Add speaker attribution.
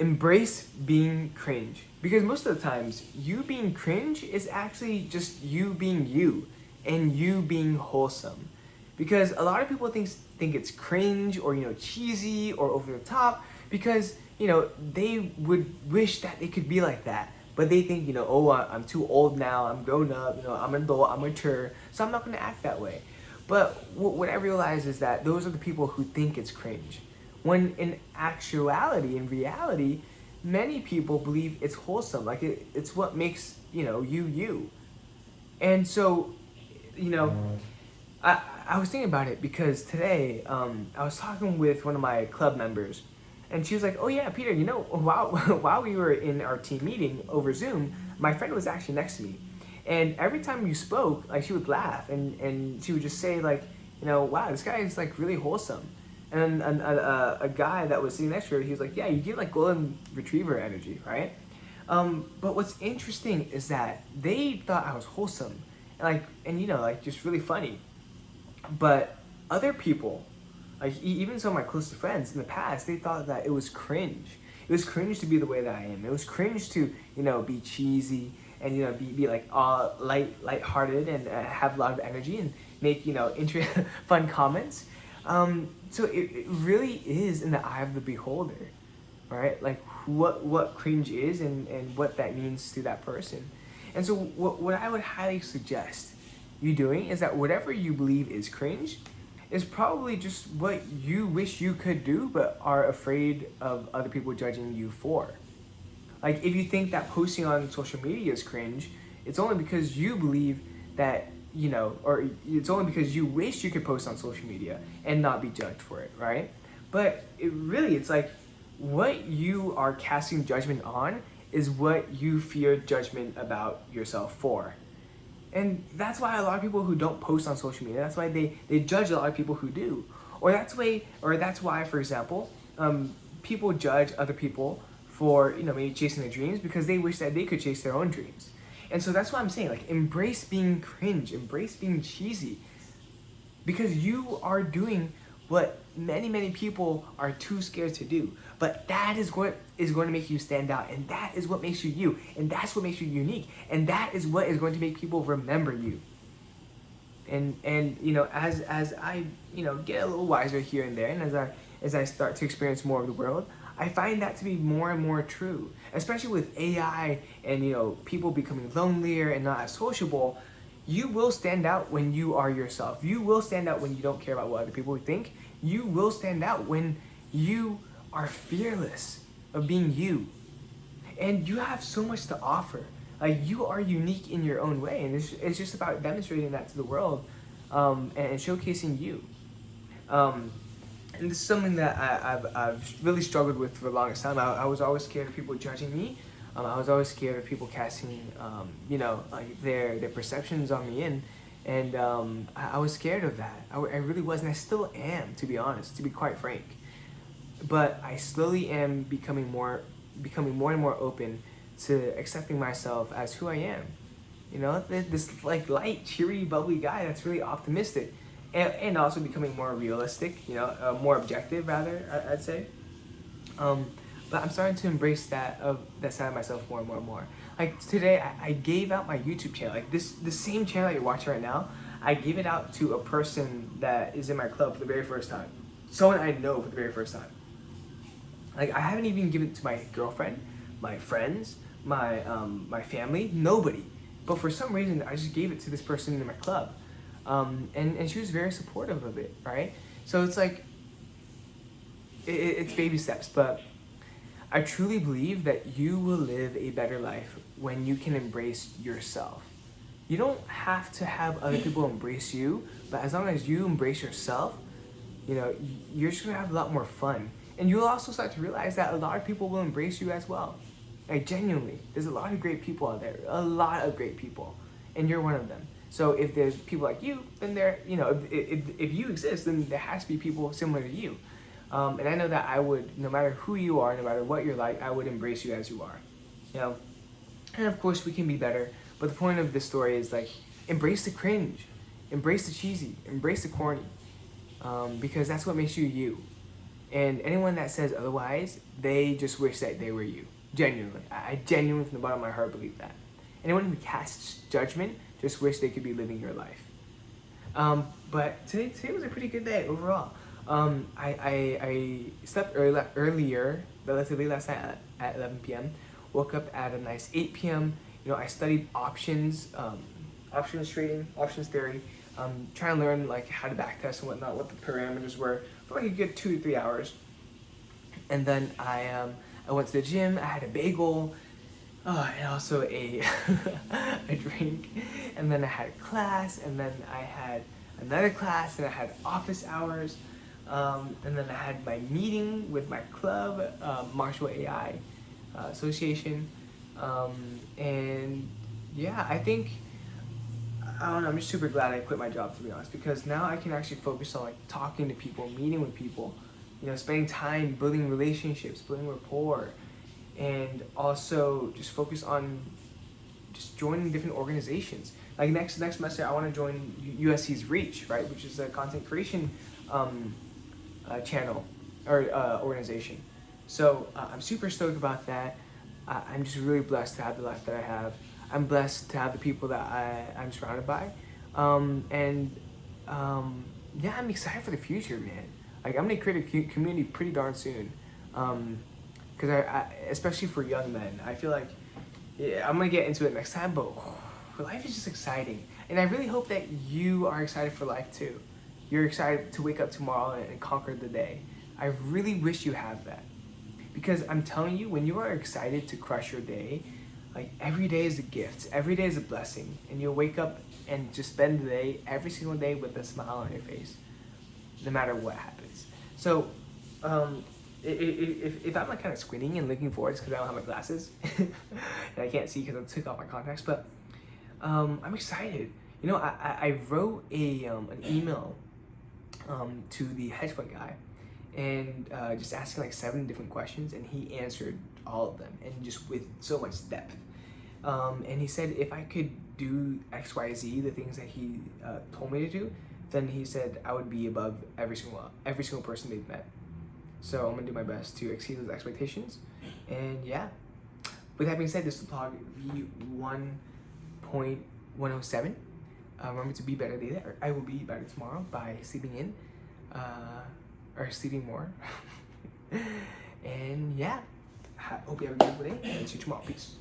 Speaker 1: embrace being cringe, because most of the times you being cringe is actually just you being you and you being wholesome. Because a lot of people think it's cringe or cheesy or over the top, because they would wish that they could be like that, but they think oh, I'm too old now, I'm grown up, I'm an adult, I'm mature, so I'm not going to act that way. But what I realize is that those are the people who think it's cringe, when in actuality, in reality, many people believe it's wholesome, like it's what makes you. And so I was thinking about it because today I was talking with one of my club members, and she was like, oh yeah, Peter, while while we were in our team meeting over Zoom, my friend was actually next to me, and every time you spoke, like, she would laugh, and she would just say, like, wow, this guy is like really wholesome. And a guy that was sitting next to her, he was like, yeah, you give like golden retriever energy, right? But what's interesting is that they thought I was wholesome, and like just really funny. But other people, like even some of my closest friends in the past, they thought that it was cringe. It was cringe to be the way that I am. It was cringe to be cheesy and be like all lighthearted and have a lot of energy and make fun comments. So it really is in the eye of the beholder, right? Like what cringe is and what that means to that person. And so what I would highly suggest you doing is that whatever you believe is cringe is probably just what you wish you could do but are afraid of other people judging you for. Like, if you think that posting on social media is cringe, it's only because you believe that or it's only because you wish you could post on social media and not be judged for it, right? But it's like what you are casting judgment on is what you fear judgment about yourself for. And that's why a lot of people who don't post on social media, that's why they judge a lot of people who do. Or that's why, for example, people judge other people for maybe chasing their dreams because they wish that they could chase their own dreams. And so that's why I'm saying, like, embrace being cringe, embrace being cheesy, because you are doing what many people are too scared to do. But that is what is going to make you stand out, and that is what makes you you, and that's what makes you unique, and that is what is going to make people remember you. And as I get a little wiser here and there, and as I start to experience more of the world, I find that to be more and more true, especially with AI and people becoming lonelier and not as sociable. You will stand out when you are yourself. You will stand out when you don't care about what other people think. You will stand out when you are fearless of being you. And you have so much to offer. Like, you are unique in your own way, and it's just about demonstrating that to the world, and showcasing you. And this is something that I've really struggled with for the longest time. I was always scared of people judging me. I was always scared of people casting, like their perceptions on me, and I was scared of that. I really was, and I still am, to be honest, to be quite frank. But I slowly am becoming more and more open to accepting myself as who I am. This like light, cheery, bubbly guy that's really optimistic. And also becoming more realistic, more objective, rather, I'd say. But I'm starting to embrace that side of myself more and more and more. Like today, I gave out my YouTube channel. Like the same channel that you're watching right now, I gave it out to a person that is in my club for the very first time. Someone I know for the very first time. Like, I haven't even given it to my girlfriend, my friends, my family, nobody. But for some reason, I just gave it to this person in my club. And she was very supportive of it, right? So it's like, it's baby steps, but I truly believe that you will live a better life when you can embrace yourself. You don't have to have other people embrace you, but as long as you embrace yourself, you're just gonna have a lot more fun. And you'll also start to realize that a lot of people will embrace you as well. Like, genuinely, there's a lot of great people out there, a lot of great people, and you're one of them. So if there's people like you, then if you exist, then there has to be people similar to you. And I know that I would, no matter who you are, no matter what you're like, I would embrace you as you are. And of course we can be better, but the point of this story is, like, embrace the cringe, embrace the cheesy, embrace the corny, because that's what makes you you. And anyone that says otherwise, they just wish that they were you. Genuinely. I genuinely, from the bottom of my heart, believe that. Anyone who casts judgment just wish they could be living your life. But today was a pretty good day overall. I slept earlier, relatively last night at 11 p.m. Woke up at a nice 8 p.m. You know, I studied options trading, options theory. Trying to learn like how to backtest and whatnot, what the parameters were for like a good 2 to 3 hours. And then I went to the gym. I had a bagel, and also a drink. And then I had a class, and then I had another class, and I had office hours. And then I had my meeting with my club, Marshall AI Association. And yeah, I don't know, I'm just super glad I quit my job, to be honest, because now I can actually focus on like talking to people, meeting with people, you know, spending time building relationships, building rapport, and also just focus on just joining different organizations. Like next semester, I want to join USC's Reach, right, which is a content creation channel or organization. So I'm super stoked about that. I'm just really blessed to have the life that I have. I'm blessed to have the people that I'm surrounded by. Yeah, I'm excited for the future, man. Like, I'm gonna create a community pretty darn soon. Because especially for young men, I feel like, yeah, I'm gonna get into it next time, but life is just exciting. And I really hope that you are excited for life too. You're excited to wake up tomorrow and conquer the day. I really wish you have that. Because I'm telling you, when you are excited to crush your day, like every day is a gift, every day is a blessing, and you'll wake up and just spend the day, every single day, with a smile on your face, no matter what happens. So, if I'm like kind of squinting and looking forward, it's because I don't have my glasses, and I can't see because I took off my contacts. But I'm excited. You know, I wrote an email to the hedge fund guy, and just asking like 7 different questions, and he answered all of them, and just with so much depth. And he said if I could do XYZ, the things that he told me to do, then he said I would be above every single person they've met. So I'm gonna do my best to exceed those expectations. And yeah, with that being said, this is PLOG V1.107. Remember to be better today, or I will be better tomorrow by sleeping in, or sleeping more. And yeah, hope you have a beautiful day, and see you tomorrow. Peace.